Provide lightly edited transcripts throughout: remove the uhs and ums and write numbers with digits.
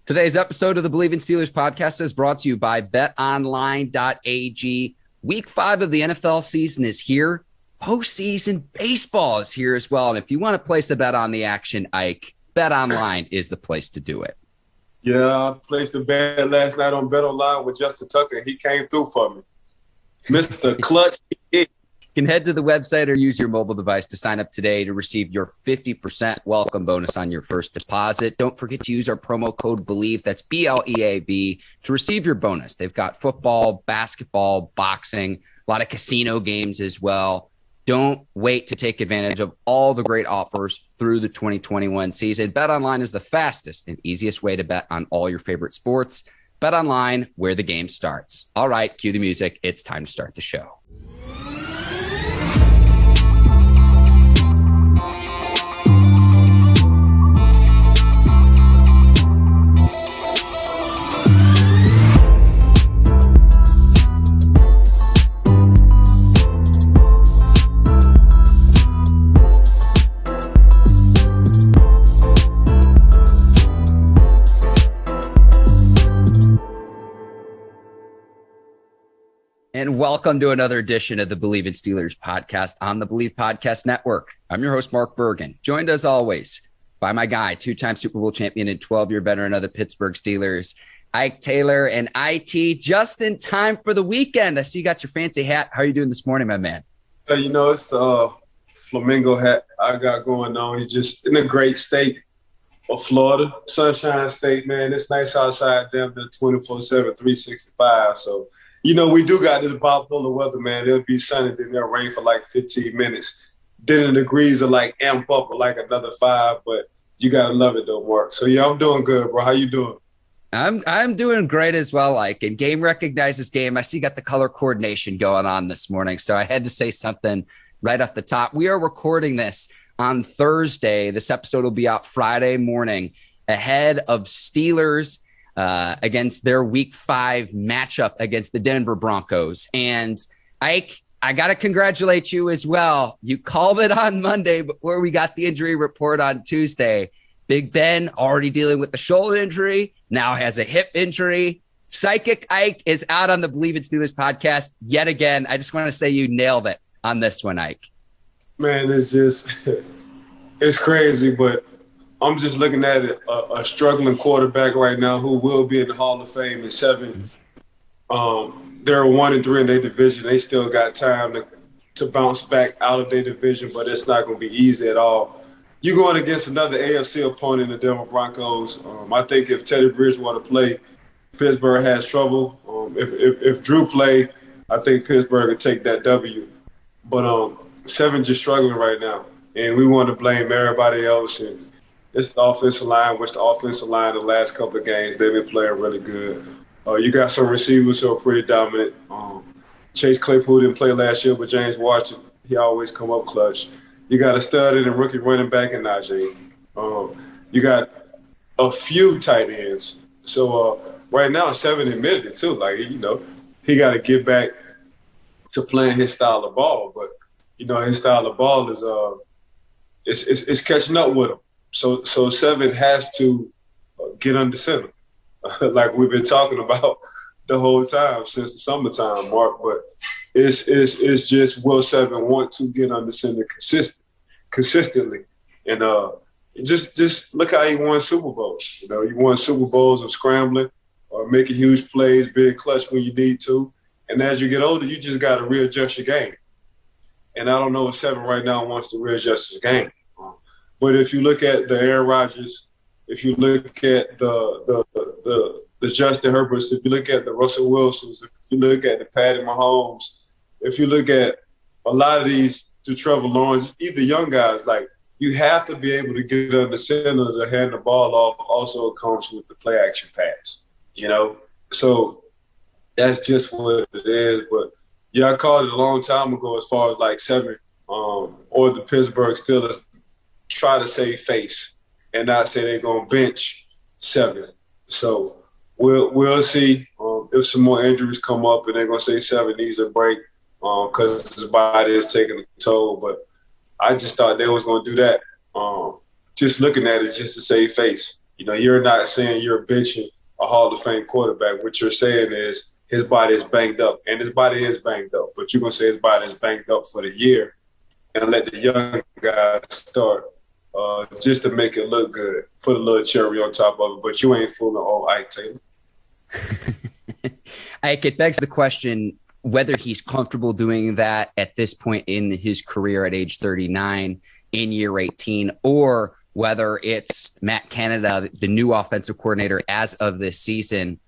Today's episode of the Bleav in Steelers podcast is brought to you by betonline.ag. Week 5 of the NFL season is here. Postseason baseball is here as well. And if you want to place a bet on the action, Ike, BetOnline is the place to do it. Yeah, I placed a bet last night on BetOnline with Justin Tucker. He came through for me. Mr. Clutch. You can head to the website or use your mobile device to sign up today to receive your 50% welcome bonus on your first deposit. Don't forget to use our promo code Bleav, that's BLEAV, to receive your bonus. They've got football, basketball, boxing, a lot of casino games as well. Don't wait to take advantage of all the great offers through the 2021 season. BetOnline is the fastest and easiest way to bet on all your favorite sports. BetOnline, where the game starts. All right, cue the music. It's time to start the show. And welcome to another edition of the Bleav in Steelers podcast on the Bleav Podcast Network. I'm your host, Mark Bergin, joined as always by my guy, two-time Super Bowl champion and 12-year veteran of the Pittsburgh Steelers, Ike Taylor, and IT, just in time for the weekend. I see you got your fancy hat. How are you doing this morning, my man? It's the flamingo hat I got going on. He's just in a great state of Florida, Sunshine State, man. It's nice outside, damn near 24/7, 365. So, we do got this bipolar weather, man. It'll be sunny, then it'll rain for like 15 minutes. Then the degrees are like amp up for like another 5, but you got to love it, though, Mark. So, yeah, I'm doing good, bro. How you doing? I'm doing great as well, Ike. And game recognizes game. I see you got the color coordination going on this morning, so I had to say something right off the top. We are recording this on Thursday. This episode will be out Friday morning ahead of Steelers against their Week 5 matchup against the Denver Broncos. And Ike, I got to congratulate you as well. You called it on Monday before we got the injury report on Tuesday. Big Ben already dealing with the shoulder injury, now has a hip injury. Psychic Ike is out on the Bleav in Steelers podcast yet again. I just want to say you nailed it on this one, Ike. Man, it's crazy, but I'm just looking at it, a struggling quarterback right now who will be in the Hall of Fame in 7. They're 1-3 in their division. They still got time to bounce back out of their division, but it's not going to be easy at all. You're going against another AFC opponent, the Denver Broncos. I think if Teddy Bridgewater play, Pittsburgh has trouble. If Drew play, I think Pittsburgh would take that W. But 7 just struggling right now, and we want to blame everybody else. And it's the offensive line, which the offensive line the last couple of games, they've been playing really good. You got some receivers who are pretty dominant. Chase Claypool didn't play last year, but James Washington, he always come up clutch. You got a stud and a rookie running back in Najee. You got a few tight ends. So right now, 7 admitted it too. Like, he got to get back to playing his style of ball. But, his style of ball is it's catching up with him. So 7 has to get under center, like we've been talking about the whole time since the summertime, Mark. But it's just will 7 want to get under center consistently, and just look how he won Super Bowls. He won Super Bowls of scrambling or making huge plays, being clutch when you need to. And as you get older, you just got to readjust your game. And I don't know if 7 right now wants to readjust his game. But if you look at the Aaron Rodgers, if you look at the Justin Herberts, if you look at the Russell Wilsons, if you look at the Patty Mahomes, if you look at a lot of these, the Trevor Lawrence, either young guys, like, you have to be able to get under center to hand the ball off. Also, it comes with the play action pass, So that's just what it is. But, yeah, I called it a long time ago as far as, like, 7 or the Pittsburgh Steelers try to save face and not say they're going to bench 7. So we'll see if some more injuries come up and they're going to say 7 needs a break because his body is taking a toll. But I just thought they was going to do that, just looking at it just to save face. You're not saying you're benching a Hall of Fame quarterback. What you're saying is his body is banged up, and his body is banged up. But you're going to say his body is banged up for the year and let the young guys start just to make it look good. Put a little cherry on top of it. But you ain't fooling old Ike Taylor. Ike, it begs the question whether he's comfortable doing that at this point in his career at age 39 in year 18, or whether it's Matt Canada, the new offensive coordinator as of this season,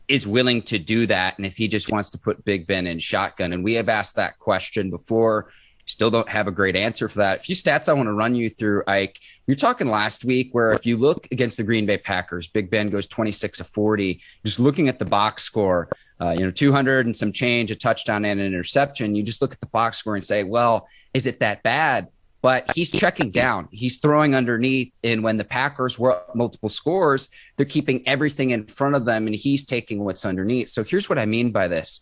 is willing to do that. And if he just wants to put Big Ben in shotgun. And we have asked that question before. Still don't have a great answer for that. A few stats I want to run you through, Ike. We were talking last week where if you look against the Green Bay Packers, Big Ben goes 26 of 40. Just looking at the box score, 200 and some change, a touchdown and an interception. You just look at the box score and say, well, is it that bad? But he's checking down. He's throwing underneath. And when the Packers were up multiple scores, they're keeping everything in front of them, and he's taking what's underneath. So here's what I mean by this.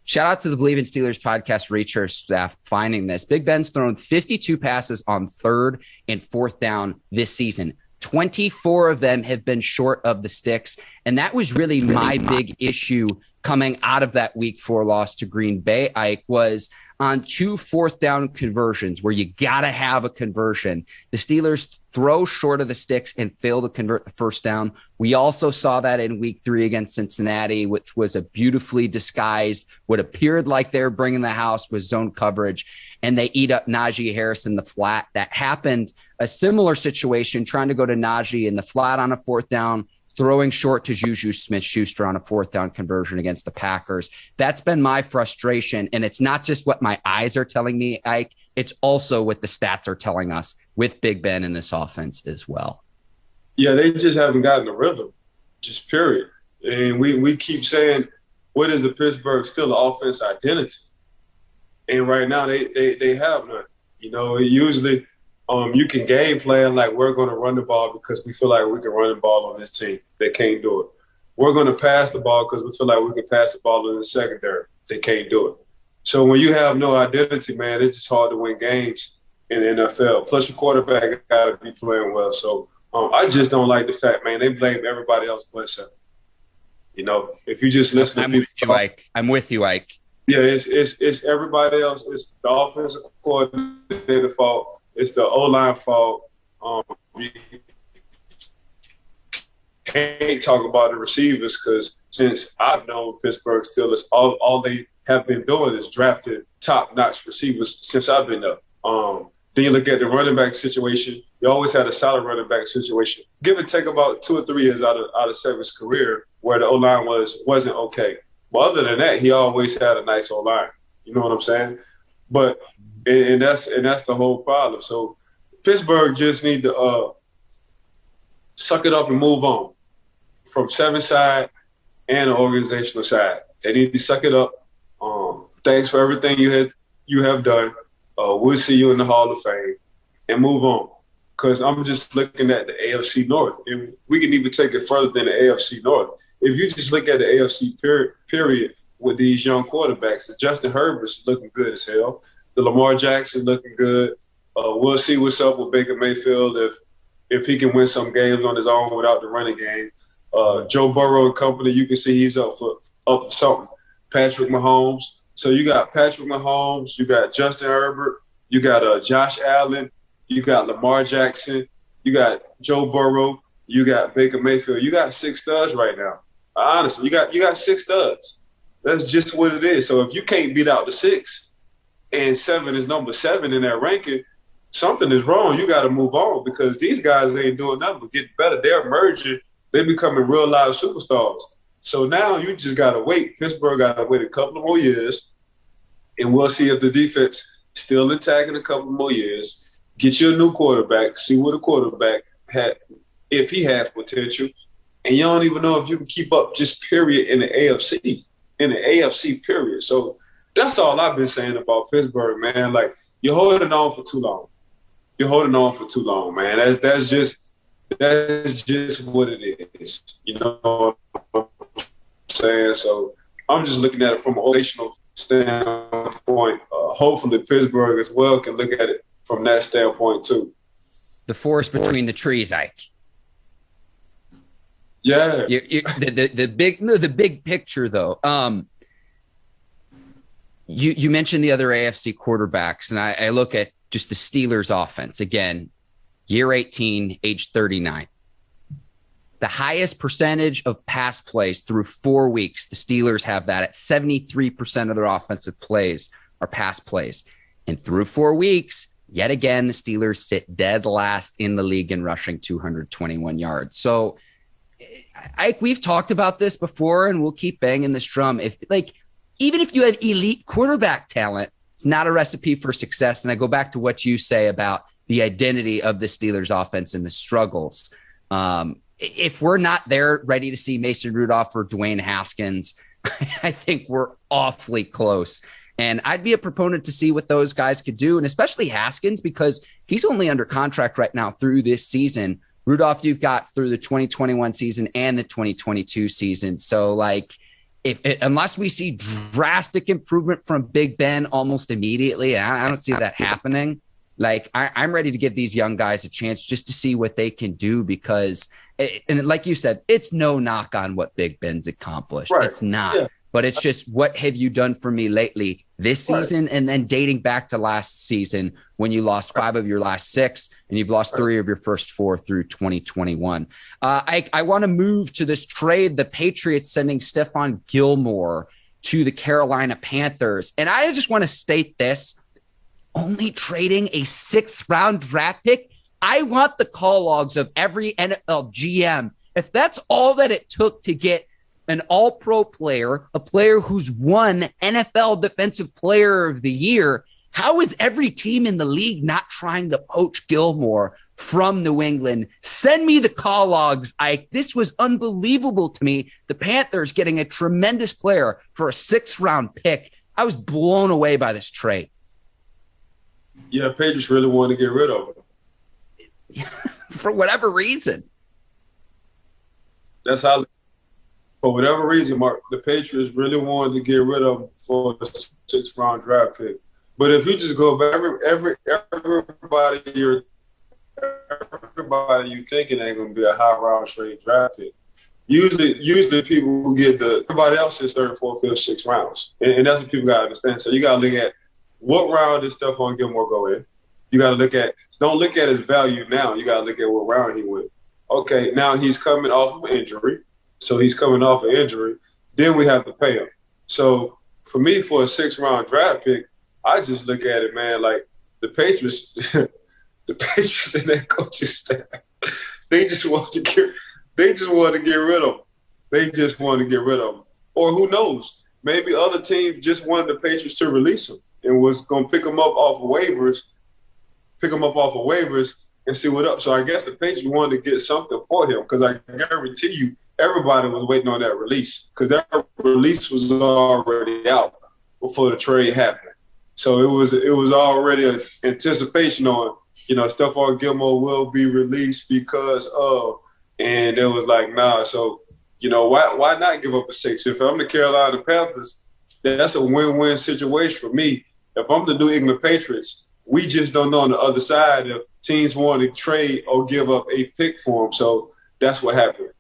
Shout out to the Bleav in Steelers podcast research staff finding this. Big Ben's thrown 52 passes on third and fourth down this season. 24 of them have been short of the sticks. And that was really my big issue coming out of that week 4 loss to Green Bay, Ike, was on 2 fourth down conversions where you got to have a conversion. The Steelers throw short of the sticks and fail to convert the first down. We also saw that in week 3 against Cincinnati, which was a beautifully disguised, what appeared like they were bringing the house was zone coverage, and they eat up Najee Harris in the flat. That happened, a similar situation, trying to go to Najee in the flat on a fourth down, throwing short to Juju Smith-Schuster on a fourth down conversion against the Packers. That's been my frustration. And it's not just what my eyes are telling me, Ike. It's also what the stats are telling us with Big Ben in this offense as well. Yeah, they just haven't gotten the rhythm, just period. And we keep saying, what is the Pittsburgh Steelers offense identity? And right now they have none. Usually you can game plan like we're going to run the ball because we feel like we can run the ball on this team. They can't do it. We're going to pass the ball because we feel like we can pass the ball in the secondary. They can't do it. So when you have no identity, man, it's just hard to win games in the NFL. Plus, your quarterback got to be playing well. So I just don't like the fact, man, they blame everybody else but himself. If you just listen to people. I'm with you, Ike. Yeah, it's everybody else. It's the offensive coordinator fault. It's the O-line fault. You can't talk about the receivers because since I've known Pittsburgh Steelers, all they have been doing is drafting top-notch receivers since I've been there. Then you look at the running back situation. You always had a solid running back situation. Give or take about 2 or 3 years out of Seven's career where the O-line wasn't okay. But other than that, he always had a nice O-line. You know what I'm saying? But and that's the whole problem. So Pittsburgh just need to suck it up and move on from Seven's side and the organizational side. They need to suck it up. Thanks for everything you have done. We'll see you in the Hall of Fame and move on. Because I'm just looking at the AFC North, and we can even take it further than the AFC North. If you just look at the AFC period with these young quarterbacks, Justin Herbert's looking good as hell. The Lamar Jackson looking good. We'll see what's up with Baker Mayfield if he can win some games on his own without the running game. Joe Burrow and company, you can see he's up for something. Patrick Mahomes. So you got Patrick Mahomes, you got Justin Herbert, you got Josh Allen, you got Lamar Jackson, you got Joe Burrow, you got Baker Mayfield. You got 6 studs right now. Honestly, you got 6 studs. That's just what it is. So if you can't beat out the 6, and 7 is number 7 in that ranking, something is wrong. You got to move on because these guys ain't doing nothing but getting better. They're emerging. They're becoming real live superstars. So now you just got to wait. Pittsburgh got to wait a couple of more years, and we'll see if the defense still intact in a couple more years. Get you a new quarterback, see what the quarterback had, if he has potential. And you don't even know if you can keep up just period in the AFC period. So that's all I've been saying about Pittsburgh, man. Like, you're holding on for too long. You're holding on for too long, man. That's just what it is. You know what I'm saying? So I'm just looking at it from an organizational standpoint. Hopefully Pittsburgh as well can look at it from that standpoint too. The forest between the trees, Ike. Yeah. The big picture though. You mentioned the other AFC quarterbacks, and I look at just the Steelers offense again, year 18, age 39. The highest percentage of pass plays through 4 weeks, the Steelers have that at 73% of their offensive plays are pass plays. And through 4 weeks, yet again, the Steelers sit dead last in the league in rushing 221 yards. So we've talked about this before, and we'll keep banging this drum. Even if you have elite quarterback talent, it's not a recipe for success. And I go back to what you say about the identity of the Steelers offense and the struggles. If we're not there ready to see Mason Rudolph or Dwayne Haskins, I think we're awfully close. And I'd be a proponent to see what those guys could do, and especially Haskins, because he's only under contract right now through this season. Rudolph, you've got through the 2021 season and the 2022 season. So, unless we see drastic improvement from Big Ben almost immediately, and I don't see that happening, I'm ready to give these young guys a chance just to see what they can do, because, and like you said, it's no knock on what Big Ben's accomplished. Right. It's not. Yeah. But it's just, what have you done for me lately this season? And then dating back to last season when you lost 5 of your last 6 and you've lost 3 of your first 4 through 2021. I want to move to this trade, the Patriots sending Stephon Gilmore to the Carolina Panthers. And I just want to state this, only trading a 6th round draft pick. I want the call logs of every NFL GM. If that's all that it took to get an all-pro player, a player who's won NFL Defensive Player of the Year, how is every team in the league not trying to poach Gilmore from New England? Send me the call logs, Ike. This was unbelievable to me. The Panthers getting a tremendous player for a 6th round pick. I was blown away by this trade. Yeah, Patriots really wanted to get rid of him. For whatever reason. That's how. For whatever reason, Mark, the Patriots really wanted to get rid of him for a 6th round draft pick. But if you just go back, everybody you thinking ain't gonna be a high round straight draft pick. Usually people who get everybody else is 3rd, 4th, 5th, 6th rounds, and that's what people gotta understand. So you gotta look at what round did Stephon Gilmore go in. You gotta don't look at his value now. You gotta look at what round he went. Okay, now he's coming off of injury. So he's coming off an injury. Then we have to pay him. So for me, for a 6th round draft pick, I just look at it, man, like the Patriots, and their coaching staff, they just want to get rid of him. They just want to get rid of him. Or who knows? Maybe other teams just wanted the Patriots to release him and was going to pick him up off of waivers and see what up. So I guess the Patriots wanted to get something for him, because I guarantee you, everybody was waiting on that release, because that release was already out before the trade happened. So it was already an anticipation on, Stephon Gilmore will be released because of, and it was like, nah. So, why not give up a 6? If I'm the Carolina Panthers, that's a win-win situation for me. If I'm the New England Patriots, we just don't know on the other side if teams want to trade or give up a pick for him. So that's what happened.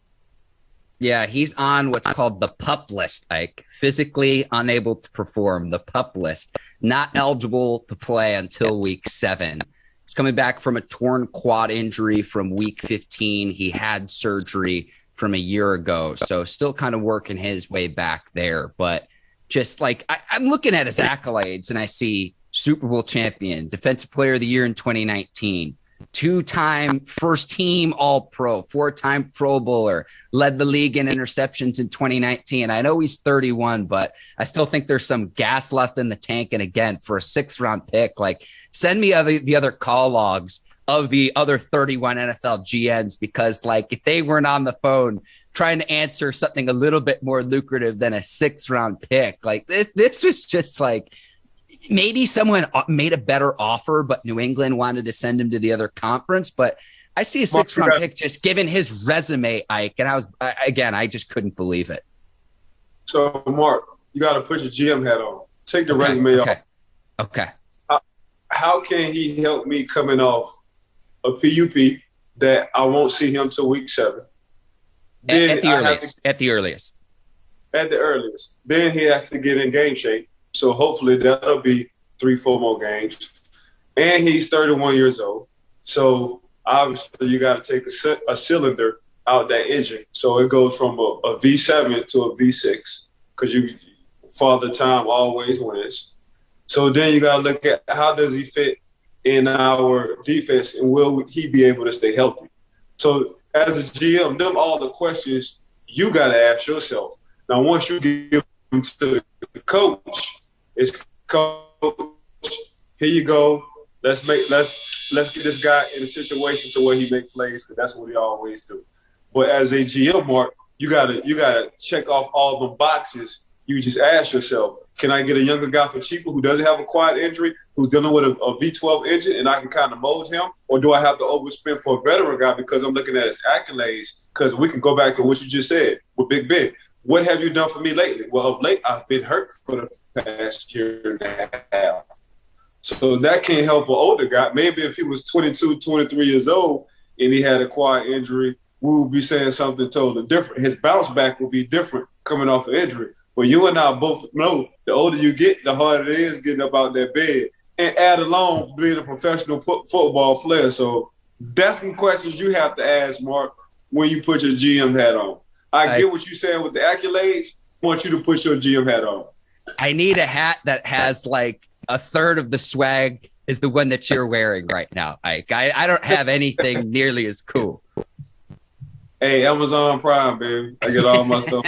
Yeah, he's on what's called the PUP list, Ike. Physically unable to perform, the PUP list. Not eligible to play until week 7. He's coming back from a torn quad injury from week 15. He had surgery from a year ago, so still kind of working his way back there. But just I'm looking at his accolades, and I see Super Bowl champion, Defensive Player of the Year in 2019, 2-time first team All-Pro, 4-time Pro Bowler, led the league in interceptions in 2019. I know he's 31, but I still think there's some gas left in the tank. And again, for a 6th round pick, send me the other call logs of the other 31 NFL GMs, because if they weren't on the phone trying to answer something a little bit more lucrative than a 6th round pick, this was just maybe someone made a better offer, but New England wanted to send him to the other conference. But I see a 6th round pick just given his resume, Ike, and I just couldn't believe it. So, Mark, you got to put your GM hat on. Take the resume off. Okay. How can he help me coming off a PUP that I won't see him till week 7? Then at the earliest. At the earliest. At the earliest. Then he has to get in game shape. So hopefully that'll be 3-4 more games. And he's 31 years old. So obviously you got to take a cylinder out that engine. So it goes from a V7 to a V6 because Father Time always wins. So then you got to look at how does he fit in our defense and will he be able to stay healthy? So as a GM, them all the questions you got to ask yourself. Now, once you give them to the coach, it's coach, here you go. Let's get this guy in a situation to where he make plays because that's what he always do. But as a GM, Mark, you gotta check off all the boxes. You just ask yourself, can I get a younger guy for cheaper who doesn't have a quad injury, who's dealing with a V12 engine, and I can kind of mold him? Or do I have to overspend for a veteran guy because I'm looking at his accolades? Because we can go back to what you just said with Big Ben. What have you done for me lately? Well, of late, I've been hurt for the past year and a half. So that can't help an older guy. Maybe if he was 22, 23 years old and he had a quad injury, we would be saying something totally different. His bounce back will be different coming off an injury. But you and I both know the older you get, the harder it is getting up out that bed. And add along being a professional football player. So that's some questions you have to ask, Mark, when you put your GM hat on. I get what you're saying with the accolades. I want you to put your GM hat on. I need a hat that has like a third of the swag is the one that you're wearing right now, Ike. I don't have anything nearly as cool. Hey, Amazon Prime, baby. I get all my stuff.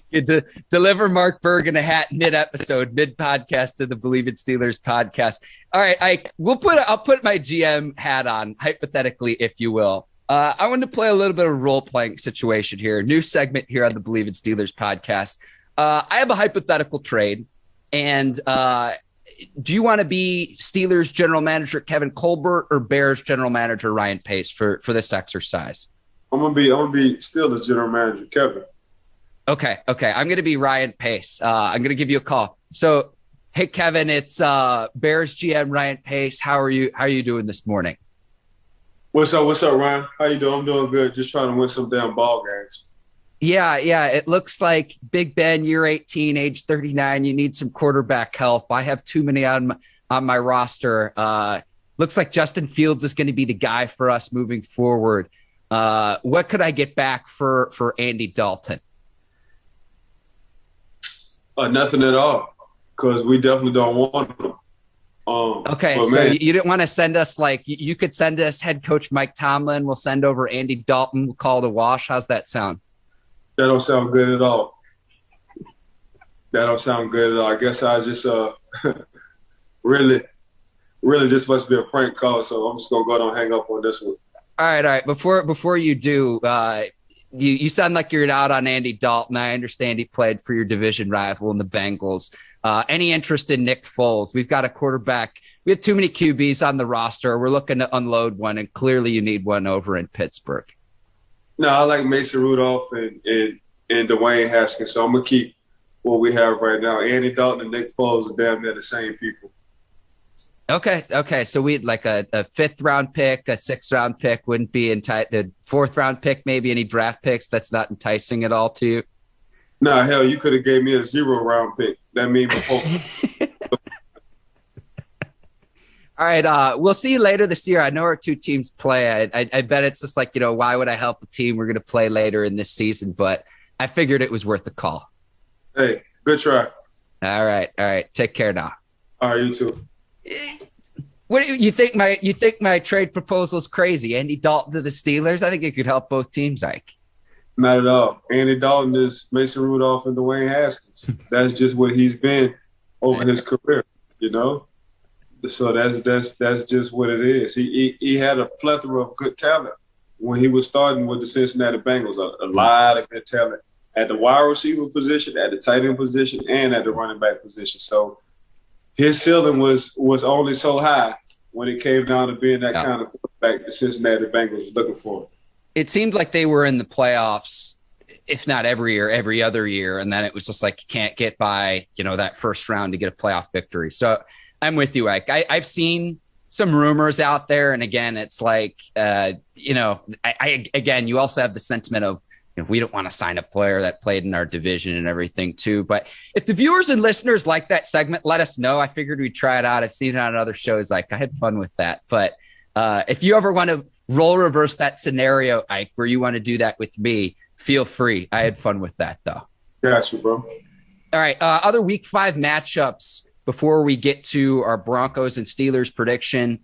You deliver Mark Bergin a hat mid-episode, mid-podcast to the Bleav It Steelers podcast. All right, Ike, I'll put my GM hat on, hypothetically, if you will. I want to play a little bit of role-playing situation here. New segment here on the Bleav It Steelers podcast. I have a hypothetical trade, and do you want to be Steelers general manager Kevin Colbert or Bears general manager Ryan Pace for this exercise? I'm gonna be Steelers general manager Kevin. Okay. I'm gonna be Ryan Pace. I'm gonna give you a call. So, hey Kevin, it's Bears GM Ryan Pace. How are you doing this morning? What's up, Ryan? How you doing? I'm doing good. Just trying to win some damn ball games. Yeah. It looks like Big Ben, year 18, age 39. You need some quarterback help. I have too many on my roster. Looks like Justin Fields is going to be the guy for us moving forward. What could I get back for Andy Dalton? Nothing at all, because we definitely don't want them. Okay, so you didn't want to send us you could send us head coach Mike Tomlin. We'll send over Andy Dalton. We'll call it a wash. How's that sound? That don't sound good at all. I guess I just really this must be a prank call, so I'm just gonna go ahead and hang up on this one. All right. Before you do, you sound like you're out on Andy Dalton. I understand he played for your division rival in the Bengals. Any interest in Nick Foles? We've got a quarterback. We have too many QBs on the roster. We're looking to unload one, and clearly you need one over in Pittsburgh. No, I like Mason Rudolph and Dwayne Haskins, so I'm going to keep what we have right now. Andy Dalton and Nick Foles are damn near the same people. Okay. So we'd like a 5th round pick, a 6th round pick wouldn't be the 4th round pick, maybe any draft picks. That's not enticing at all to you. No, hell, you could have gave me a 0 round pick. That means before. All right. We'll see you later this year. I know our two teams play. I bet it's just like, why would I help a team we're going to play later in this season? But I figured it was worth the call. Hey, good try. All right. Take care now. All right, you too. What do you think? My trade proposal is crazy? Andy Dalton to the Steelers? I think it could help both teams, Ike. Not at all. Andy Dalton is Mason Rudolph and Dwayne Haskins. That's just what he's been over his career, So that's just what it is. He had a plethora of good talent when he was starting with the Cincinnati Bengals. A lot of good talent at the wide receiver position, at the tight end position, and at the running back position. So his ceiling was only so high when it came down to being that kind of quarterback the Cincinnati Bengals was looking for. It seemed like they were in the playoffs, if not every year, every other year. And then it was just like, you can't get by, that first round to get a playoff victory. So I'm with you, Ike. I've seen some rumors out there. And again, it's like, again, you also have the sentiment of, we don't want to sign a player that played in our division and everything too. But if the viewers and listeners like that segment, let us know. I figured we'd try it out. I've seen it on other shows. Like, I had fun with that. But if you ever want to role reverse that scenario, Ike, where you want to do that with me, feel free. I had fun with that, though. Gotcha, bro. All right. Other week 5 matchups before we get to our Broncos and Steelers prediction.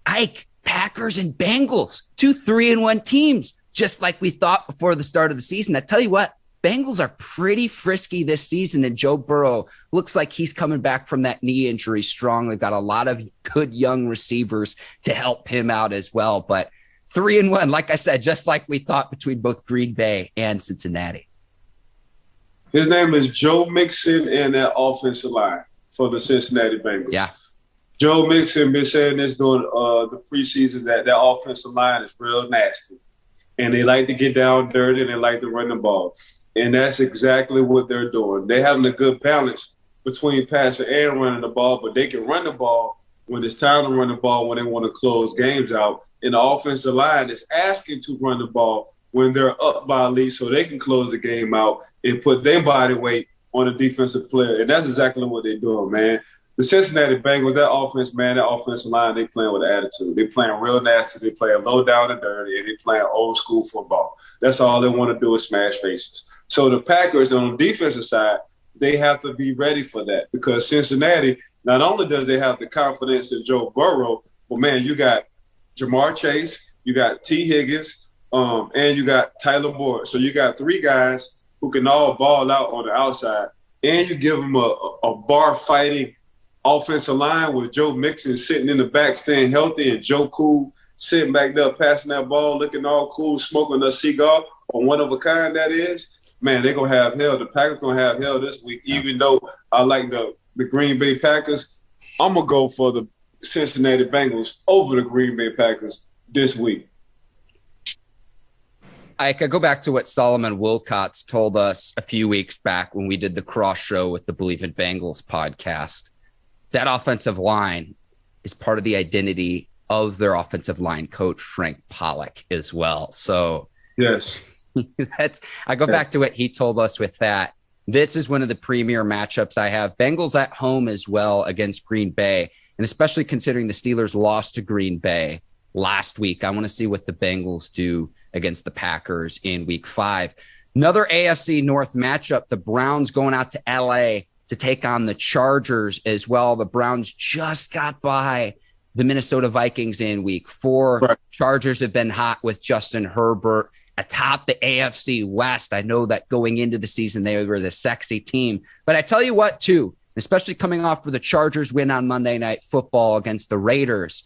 Ike, Packers and Bengals, 2 3-1 teams, just like we thought before the start of the season. I tell you what, Bengals are pretty frisky this season, and Joe Burrow looks like he's coming back from that knee injury strong. They've got a lot of good young receivers to help him out as well. But 3-1, like I said, just like we thought between both Green Bay and Cincinnati. His name is Joe Mixon and that offensive line for the Cincinnati Bengals. Yeah. Joe Mixon been saying this during the preseason that offensive line is real nasty. And they like to get down dirty and they like to run the ball. And that's exactly what they're doing. They're having a good balance between passing and running the ball, but they can run the ball when it's time to run the ball, when they want to close games out. And the offensive line is asking to run the ball when they're up by a lead so they can close the game out and put their body weight on a defensive player. And that's exactly what they're doing, man. The Cincinnati Bengals, that offense, man, that offensive line, they playing with attitude. They playing real nasty. They playing low down and dirty, and they playing old school football. That's all they want to do is smash faces. So the Packers on the defensive side, they have to be ready for that because Cincinnati, not only does they have the confidence in Joe Burrow, but, man, you got Jamar Chase, you got T. Higgins, and you got Tyler Boyd. So you got 3 guys who can all ball out on the outside, and you give them a bar-fighting offensive line with Joe Mixon sitting in the back staying healthy and Joe Cool sitting back there passing that ball, looking all cool, smoking a cigar, or one of a kind that is. Man, they're going to have hell. The Packers going to have hell this week, even though I like the Green Bay Packers. I'm going to go for the Cincinnati Bengals over the Green Bay Packers this week. I could go back to what Solomon Wilcots told us a few weeks back when we did the cross show with the Bleav in Bengals podcast. That offensive line is part of the identity of their offensive line coach, Frank Pollock, as well. So yes, I go back to what he told us with that. This is one of the premier matchups I have. Bengals at home as well against Green Bay, and especially considering the Steelers lost to Green Bay last week. I want to see what the Bengals do against the Packers in week 5. Another AFC North matchup, the Browns going out to LA to take on the Chargers as well. The Browns just got by the Minnesota Vikings in week 4. Right. Chargers have been hot with Justin Herbert atop the AFC West. I know that going into the season, they were the sexy team. But I tell you what, too, especially coming off for the Chargers win on Monday Night Football against the Raiders,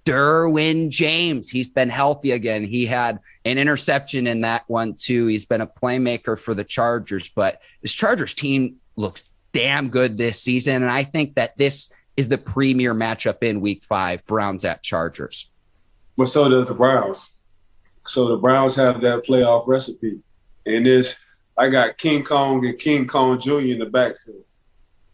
Derwin James, he's been healthy again. He had an interception in that one, too. He's been a playmaker for the Chargers. But this Chargers team looks damn good this season, and I think that this is the premier matchup in week 5, Browns at Chargers. But so does the Browns. So the Browns have that playoff recipe. And I got King Kong and King Kong Jr. in the backfield.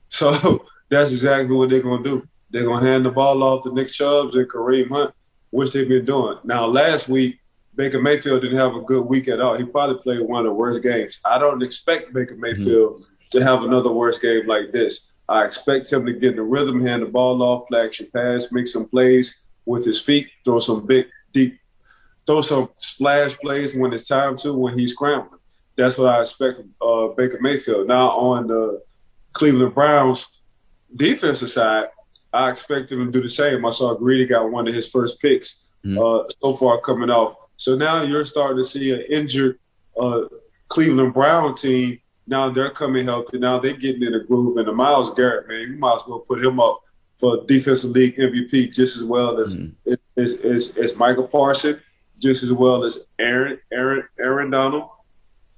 So that's exactly what they're going to do. They're going to hand the ball off to Nick Chubb and Kareem Hunt, which they've been doing. Now, last week, Baker Mayfield didn't have a good week at all. He probably played one of the worst games. I don't expect Baker Mayfield to have another worst game like this. I expect him to get in the rhythm, hand the ball off, play action pass, make some plays with his feet, throw some splash plays when it's time to, when he's scrambling. That's what I expect of Baker Mayfield. Now on the Cleveland Browns defensive side, I expect him to do the same. I saw Greedy got one of his first picks so far coming off. So now you're starting to see an injured Cleveland Brown team. Now they're coming healthy. Now they're getting in a groove. And the Myles Garrett, man, you might as well put him up for Defensive League MVP just as well as Michael Parsons, just as well as Aaron Donald.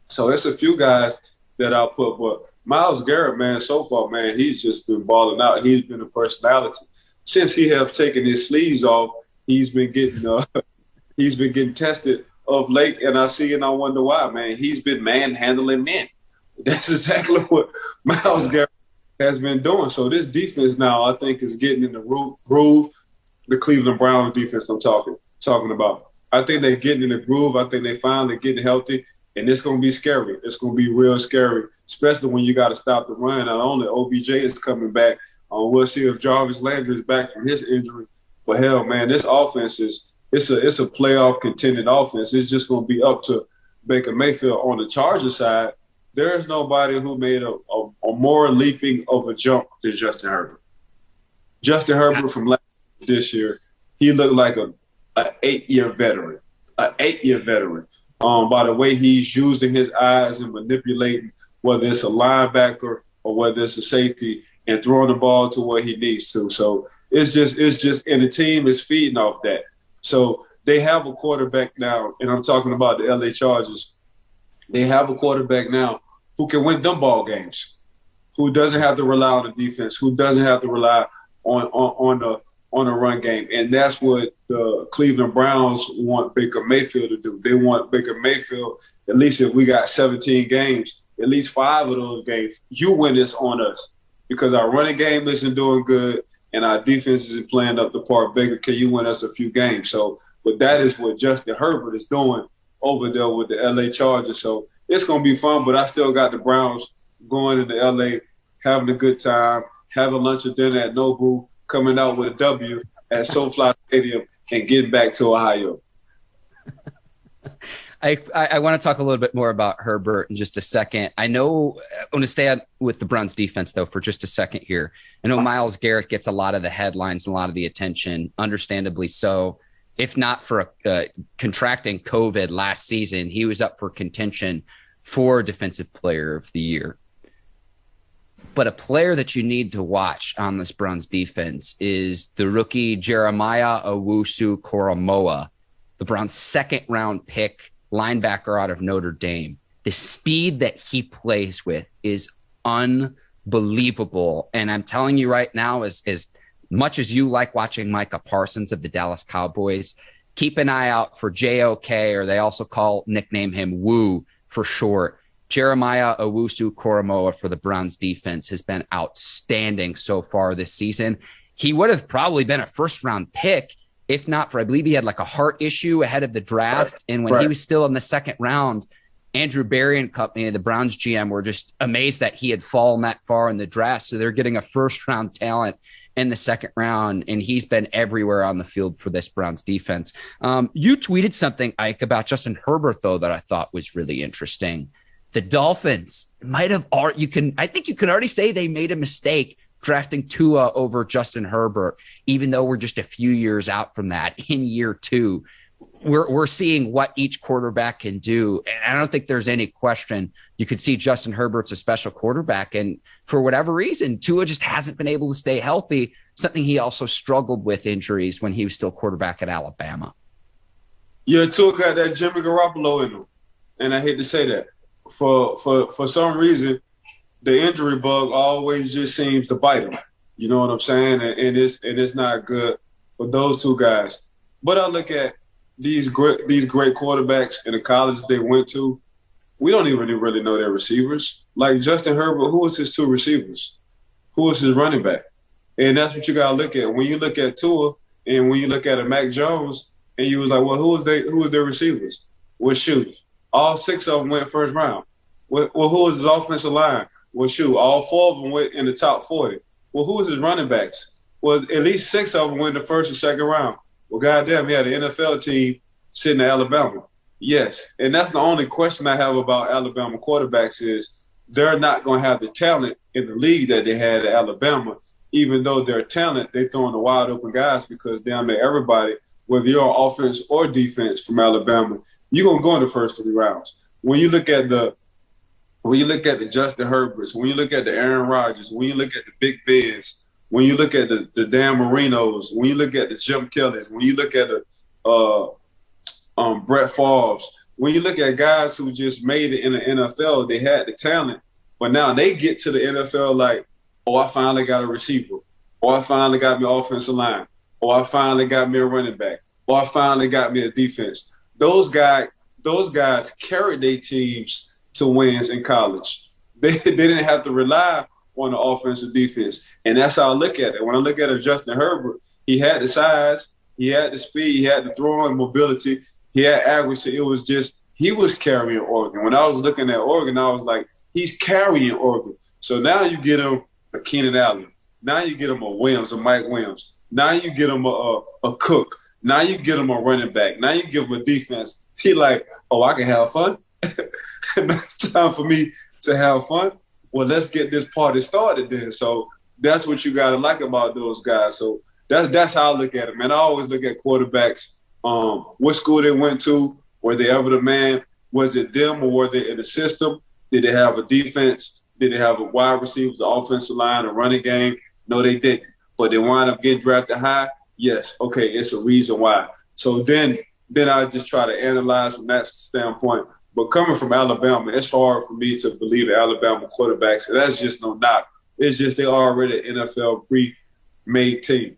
So there's a few guys that I'll put. But Myles Garrett, man, so far, man, he's just been balling out. He's been a personality. Since he have taken his sleeves off, he's been getting tested of late. And I wonder why, man. He's been manhandling men. That's exactly what Myles Garrett has been doing. So this defense now, I think, is getting in the groove. the Cleveland Browns defense I'm talking about. I think they're getting in the groove. I think they finally getting healthy, and it's going to be scary. It's going to be real scary, especially when you got to stop the run. Not only OBJ is coming back, we'll see if Jarvis Landry is back from his injury. But hell, man, this offense it's a playoff contending offense. It's just going to be up to Baker Mayfield. On the Chargers side, there is nobody who made a more leaping of a jump than Justin Herbert. Justin Herbert from this year, he looked like an 8-year veteran. By the way he's using his eyes and manipulating, whether it's a linebacker or whether it's a safety, and throwing the ball to where he needs to. So it's just, and the team is feeding off that. So they have a quarterback now, and I'm talking about the LA Chargers. They have a quarterback now who can win them ball games, who doesn't have to rely on the defense, who doesn't have to rely on the run game. And that's what the Cleveland Browns want Baker Mayfield to do. They want Baker Mayfield, at least if we got 17 games, at least 5 of those games, you win this on us, because our running game isn't doing good and our defense isn't playing up the part. Baker, can you win us a few games? So, but that is what Justin Herbert is doing over there with the LA Chargers. So it's going to be fun, but I still got the Browns going into LA, having a good time, having lunch or dinner at Nobu, coming out with a W at SoFi Stadium, and getting back to Ohio. I want to talk a little bit more about Herbert in just a second. I want to stay with the Browns defense, though, for just a second here. I know Myles Garrett gets a lot of the headlines and a lot of the attention, understandably so. If not for contracting COVID last season, he was up for contention for Defensive Player of the Year. But a player that you need to watch on this Browns defense is the rookie Jeremiah Owusu-Koramoah, the Browns' second-round pick linebacker out of Notre Dame. The speed that he plays with is unbelievable. And I'm telling you right now, as much as you like watching Micah Parsons of the Dallas Cowboys, keep an eye out for JOK, or they also nickname him Woo for short. Jeremiah Owusu-Koramoah for the Browns defense has been outstanding so far this season. He would have probably been a first-round pick if not for, I Bleav he had like a heart issue ahead of the draft. Right. And when he was still in the second round, Andrew Berry and company, the Browns GM, were just amazed that he had fallen that far in the draft. So they're getting a first-round talent in the second round, and he's been everywhere on the field for this Browns defense. You tweeted something, Ike, about Justin Herbert, though, that I thought was really interesting. The Dolphins might have, I think you can already say they made a mistake drafting Tua over Justin Herbert, even though we're just a few years out from that. In year 2, we're seeing what each quarterback can do. And I don't think there's any question you could see Justin Herbert's a special quarterback. And for whatever reason, Tua just hasn't been able to stay healthy, something he also struggled with injuries when he was still quarterback at Alabama. Yeah, Tua got that Jimmy Garoppolo in him. And I hate to say that. For some reason, the injury bug always just seems to bite him. You know what I'm saying? And it's not good for those two guys. But I look at these great quarterbacks in the colleges they went to. We don't even really know their receivers. Like Justin Herbert, who was his 2 receivers? Who was his running back? And that's what you got to look at. When you look at Tua and when you look at a Mac Jones, and you was like, well, who was their receivers? Well, shoot, all 6 of them went first round. Well, who was his offensive line? Well, shoot, all 4 of them went in the top 40. Well, who was his running backs? Well, at least 6 of them went in the first or second round. Well, goddamn, he had an NFL team sitting at Alabama. Yes, and that's the only question I have about Alabama quarterbacks is they're not going to have the talent in the league that they had at Alabama. Even though their talent, they throwing the wide open guys because damn near everybody, whether you're on offense or defense from Alabama, you're going to go in the first 3 rounds. When you look at the Justin Herberts, when you look at the Aaron Rodgers, when you look at the Big Bens, when you look at the Dan Marinos, when you look at the Jim Kellys, when you look at the Brett Favres, when you look at guys who just made it in the NFL, they had the talent, but now they get to the NFL like, oh, I finally got a receiver, or I finally got me an offensive line, or I finally got me a running back, or I finally got me a defense. Those guys carried their teams to wins in college. They didn't have to rely on the offensive defense. And that's how I look at it. When I look at Justin Herbert, He had the size, he had the speed, he had the throwing mobility, he had accuracy. It was just he was carrying Oregon. When I was looking at Oregon, I was like, he's carrying Oregon. So now you get him a Keenan Allen. Now you get him a Williams, a Mike Williams. Now you get him a Cook. Now you get him a running back. Now you give him a defense. He like, oh, I can have fun. It's time for me to have fun. Well, let's get this party started then. So that's what you got to like about those guys. So that's how I look at it, man. I always look at quarterbacks, what school they went to, were they ever the man? Was it them or were they in the system? Did they have a defense? Did they have a wide receivers, an offensive line, a running game? No, they didn't. But they wind up getting drafted high? Yes. Okay, it's a reason why. So then I just try to analyze from that standpoint. But coming from Alabama, it's hard for me to believe in Alabama quarterbacks. And that's just no knock. It's just they're already an NFL pre-made team.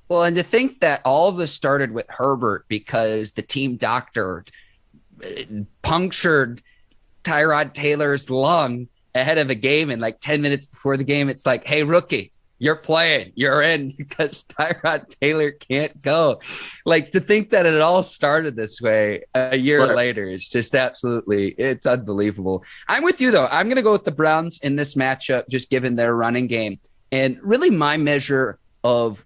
Well, and to think that all of this started with Herbert because the team doctor punctured Tyrod Taylor's lung ahead of a game, and like 10 minutes before the game, it's like, hey, rookie, you're playing, you're in, because Tyrod Taylor can't go. Like, to think that it all started this way a year later is just absolutely, it's unbelievable. I'm with you, though. I'm going to go with the Browns in this matchup, just given their running game. And really my measure of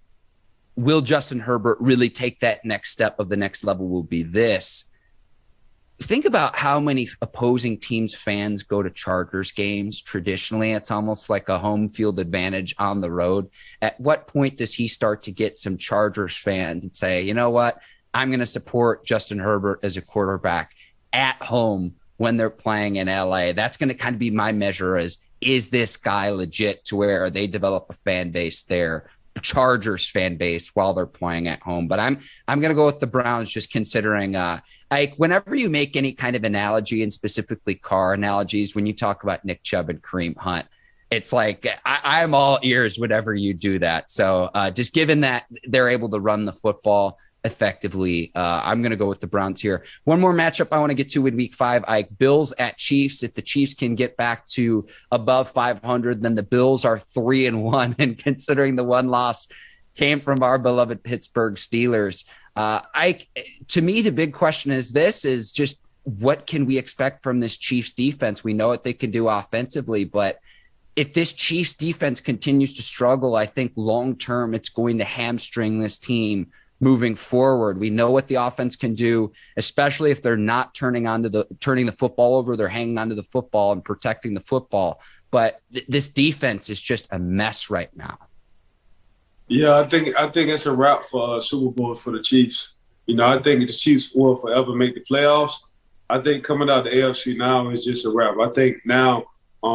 will Justin Herbert really take that next step of the next level will be this. Think about how many opposing teams' fans go to Chargers games. Traditionally, it's almost like a home field advantage on the road. At what point does he start to get some Chargers fans and say, you know what, I'm going to support Justin Herbert as a quarterback at home when they're playing in LA? That's going to kind of be my measure is this guy legit to where they develop a fan base there, a Chargers fan base while they're playing at home. But I'm going to go with the Browns, just considering like whenever you make any kind of analogy, and specifically car analogies, when you talk about Nick Chubb and Kareem Hunt, it's like I'm all ears whenever you do that. So just given that they're able to run the football effectively, I'm going to go with the Browns here. One more matchup I want to get to in week 5, Bills at Chiefs. If the Chiefs can get back to above 500, then the Bills are 3-1. And considering the one loss came from our beloved Pittsburgh Steelers, to me, the big question is just what can we expect from this Chiefs defense? We know what they can do offensively, but if this Chiefs defense continues to struggle, I think long-term it's going to hamstring this team moving forward. We know what the offense can do, especially if they're not turning the football over, they're hanging onto the football and protecting the football. But this defense is just a mess right now. Yeah, I think it's a wrap for Super Bowl for the Chiefs. You know, I think the Chiefs will forever make the playoffs. I think coming out the AFC now is just a wrap. I think now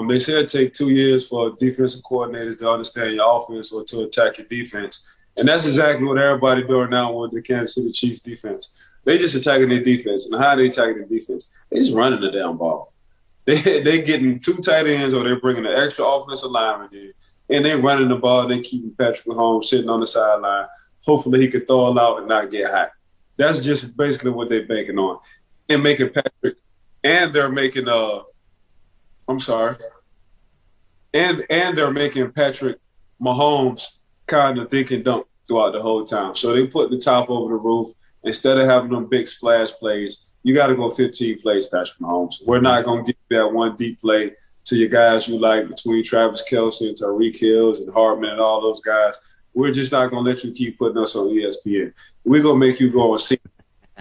they said it take 2 years for defensive coordinators to understand your offense or to attack your defense. And that's exactly what everybody doing now with the Kansas City Chiefs defense. They just attacking their defense. And how are they attacking their defense? They just running the damn ball. They getting 2 tight ends, or they're bringing an extra offensive lineman in. And they're running the ball. They keeping Patrick Mahomes sitting on the sideline. Hopefully he could throw it out and not get hot. That's just basically what they're banking on. And making Patrick – and they're making and they're making Patrick Mahomes kind of think and dunk throughout the whole time. So they put the top over the roof. Instead of having them big splash plays, you got to go 15 plays, Patrick Mahomes. We're not going to get that one deep play to your guys you like between Travis Kelce and Tyreek Hills and Hartman and all those guys. We're just not going to let you keep putting us on ESPN. We're going to make you go and see.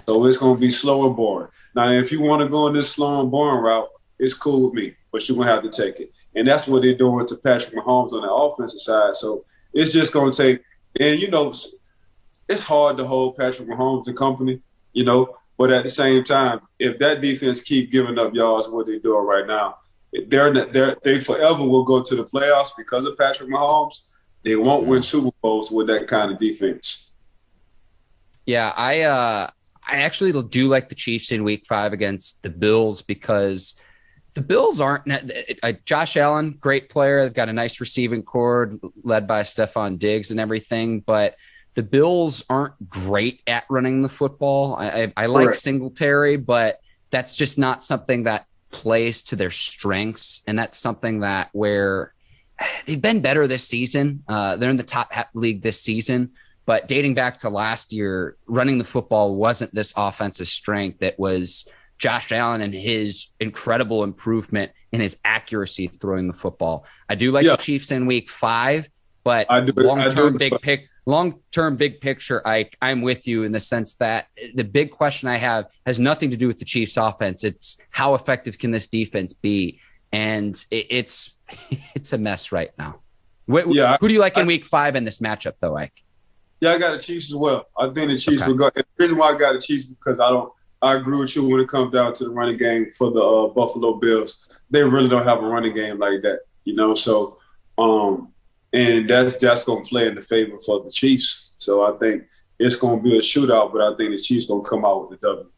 So it's going to be slow and boring. Now, if you want to go in this slow and boring route, it's cool with me, but you're going to have to take it. And that's what they're doing to Patrick Mahomes on the offensive side. So it's just going to take – and, you know, it's hard to hold Patrick Mahomes and company, you know, but at the same time, if that defense keep giving up yards what they're doing right now, they forever will go to the playoffs because of Patrick Mahomes. They won't win Super Bowls with that kind of defense. Yeah, I actually do like the Chiefs in week 5 against the Bills because the Bills aren't Josh Allen, great player. They've got a nice receiving core led by Stephon Diggs and everything, but the Bills aren't great at running the football. I like Singletary, but that's just not something that plays to their strengths. And that's something that where they've been better this season. They're in the top league this season, but dating back to last year, running the football wasn't this offensive strength. It was Josh Allen and his incredible improvement in his accuracy throwing the football. I do like the Chiefs in week 5, but long-term big picture, I'm with you in the sense that the big question I have has nothing to do with the Chiefs offense. It's how effective can this defense be? And it's a mess right now. Who do you like in week 5 in this matchup, though, Ike? Yeah, I got the Chiefs as well. I think the Chiefs will go. The reason why I got the Chiefs because I agree with you when it comes down to the running game for the Buffalo Bills. They really don't have a running game like that, So, and that's going to play in the favor for the Chiefs. So I think it's going to be a shootout, but I think the Chiefs going to come out with the W.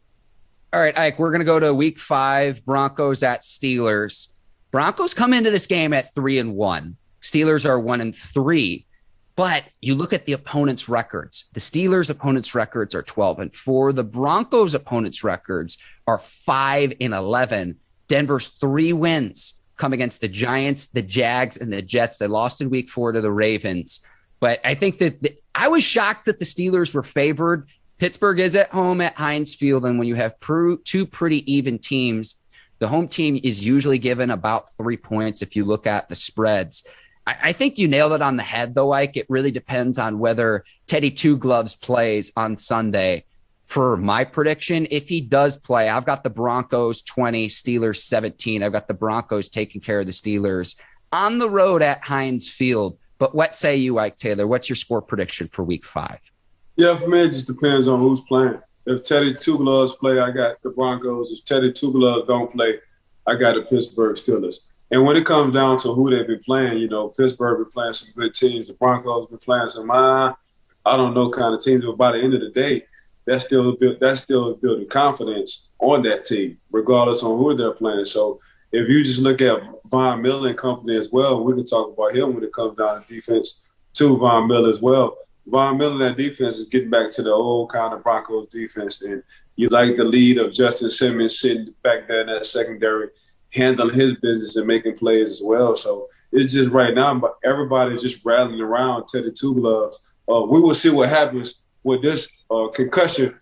All right, Ike, we're going to go to week 5, Broncos at Steelers. Broncos come into this game at 3-1. Steelers are 1-3. But you look at the opponents' records. The Steelers' opponents' records are 12-4. The Broncos' opponents' records are 5-11. Denver's 3 wins come against the Giants, the Jags, and the Jets. They lost in week 4 to the Ravens. But I think that I was shocked that the Steelers were favored. Pittsburgh is at home at Heinz Field, and when you have 2 pretty even teams, the home team is usually given about 3 points if you look at the spreads. I think you nailed it on the head, though, Ike. It really depends on whether Teddy Two Gloves plays on Sunday. For my prediction, if he does play, I've got the Broncos 20, Steelers 17. I've got the Broncos taking care of the Steelers on the road at Heinz Field. But what say you, Ike Taylor? What's your score prediction for week 5? Yeah, for me, it just depends on who's playing. If Teddy Two Gloves play, I got the Broncos. If Teddy Two Gloves don't play, I got the Pittsburgh Steelers. And when it comes down to who they've been playing, Pittsburgh been playing some good teams. The Broncos been playing some, I don't know, kind of teams. But by the end of the day, that's still building confidence on that team, regardless on who they're playing. So if you just look at Von Miller and company as well, we can talk about him when it comes down to defense too, Von Miller as well. Von Miller and that defense is getting back to the old kind of Broncos defense. And you like the lead of Justin Simmons sitting back there in that secondary, handling his business and making plays as well. So it's just right now, but everybody's just rattling around Teddy Two Gloves. We will see what happens with this concussion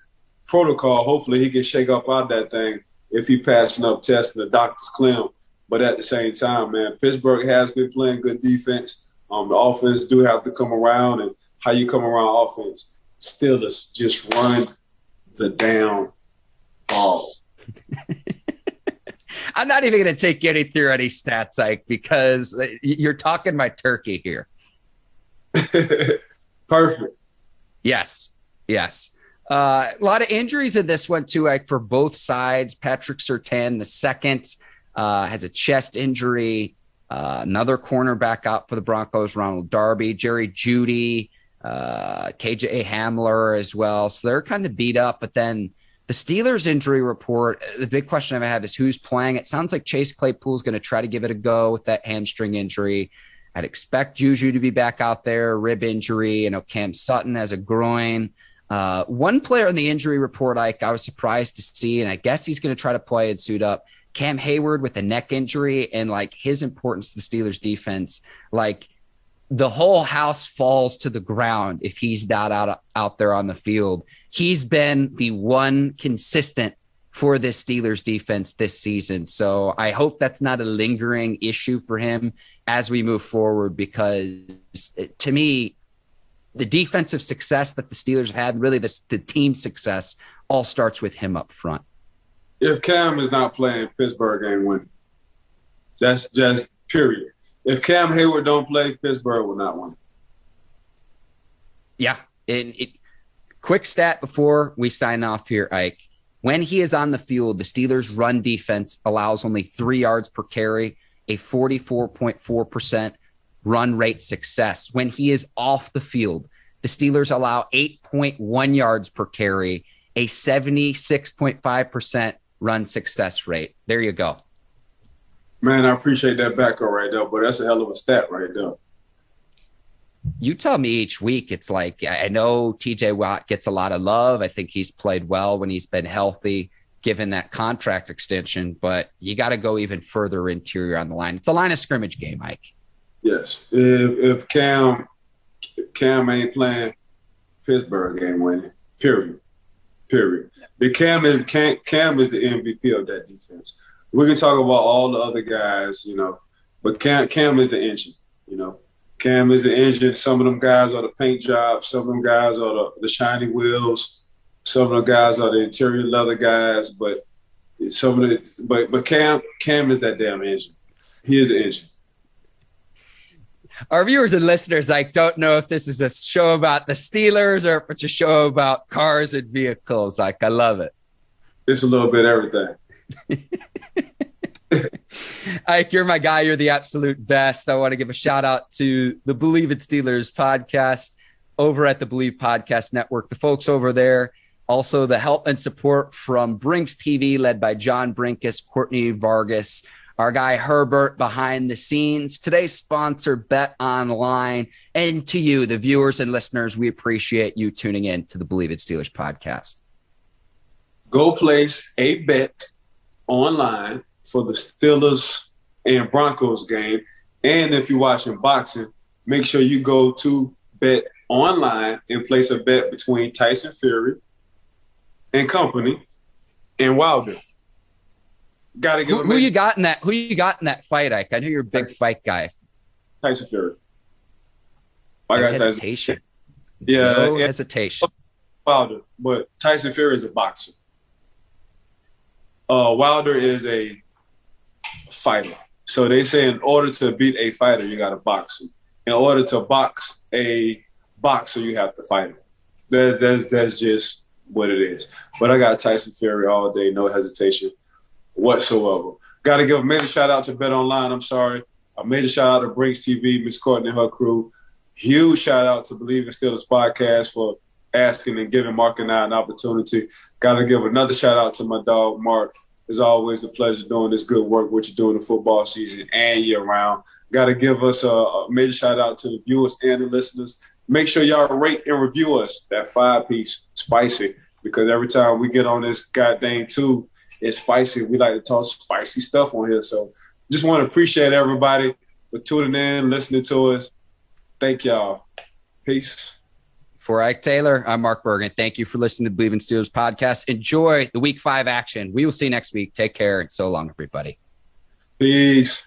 protocol. Hopefully he can shake up out that thing if he passing up tests and the doctors clear him. But at the same time, man, Pittsburgh has been playing good defense. The offense do have to come around, and how you come around offense, Steelers just run the damn ball. I'm not even going to take you through any stats, Ike, because you're talking my turkey here. Perfect. Yes. A lot of injuries in this one, too, Ike, for both sides. Patrick Surtain, the second, has a chest injury. Another cornerback out for the Broncos, Ronald Darby, Jerry Jeudy, KJ Hamler as well. So they're kind of beat up, but then the Steelers injury report, the big question I have is who's playing. It sounds like Chase Claypool's going to try to give it a go with that hamstring injury. I'd expect Juju to be back out there, rib injury. Cam Sutton has a groin. One player in the injury report, I was surprised to see, and I guess he's going to try to play and suit up. Cam Hayward with a neck injury, and his importance to the Steelers defense, the whole house falls to the ground if he's not out there on the field. He's been the one consistent for this Steelers defense this season. So I hope that's not a lingering issue for him as we move forward, because to me, the defensive success that the Steelers have had, really the team success, all starts with him up front. If Cam is not playing, Pittsburgh ain't winning. That's just period. If Cam Hayward don't play, Pittsburgh will not win. Yeah. Quick stat before we sign off here, Ike. When he is on the field, the Steelers' run defense allows only 3 yards per carry, a 44.4% run rate success. When he is off the field, the Steelers allow 8.1 yards per carry, a 76.5% run success rate. There you go. Man, I appreciate that background right there, but that's a hell of a stat right there. You tell me each week. It's I know TJ Watt gets a lot of love. I think he's played well when he's been healthy, given that contract extension, but you got to go even further interior on the line. It's a line of scrimmage game, Mike. Yes. If Cam ain't playing, Pittsburgh ain't winning. Period. The Cam is the MVP of that defense. We can talk about all the other guys, but Cam is the engine, Cam is the engine. Some of them guys are the paint jobs. Some of them guys are the shiny wheels. Some of the guys are the interior leather guys. But Cam is that damn engine. He is the engine. Our viewers and listeners, don't know if this is a show about the Steelers or if it's a show about cars and vehicles. I love it. It's a little bit of everything. Ike, you're my guy. You're the absolute best. I want to give a shout out to the Bleav It Steelers podcast over at the Bleav Podcast Network. The folks over there, also the help and support from Brinks TV, led by John Brinkus, Courtney Vargas, our guy Herbert behind the scenes. Today's sponsor, Bet Online, and to you, the viewers and listeners, we appreciate you tuning in to the Bleav It Steelers podcast. Go place a bet online for the Steelers and Broncos game. And if you're watching boxing, make sure you go to Bet Online and place a bet between Tyson Fury and company and Wilder. Gotta give who you got in that fight, Ike? I know you're a big fight guy. Tyson Fury. Hesitation. Yeah. No hesitation. Wilder, but Tyson Fury is a boxer. Wilder is a fighter. So they say in order to beat a fighter, you got to box him. In order to box a boxer, you have to fight him. That's just what it is. But I got Tyson Fury all day, no hesitation whatsoever. Got to give a major shout out to Bet Online. I'm sorry. A major shout out to Brinks TV, Miss Courtney and her crew. Huge shout out to Bleav It Steelers podcast for asking and giving Mark and I an opportunity. Got to give another shout out to my dog, Mark. It's always a pleasure doing this good work, what you're doing in the football season and year round. Got to give us a major shout out to the viewers and the listeners. Make sure y'all rate and review us, that 5-piece spicy, because every time we get on this goddamn tube, it's spicy. We like to talk spicy stuff on here. So just want to appreciate everybody for tuning in, listening to us. Thank y'all. Peace. For Ike Taylor, I'm Mark Bergin. Thank you for listening to the Bleav It Steelers podcast. Enjoy the Week 5 action. We will see you next week. Take care and so long, everybody. Peace.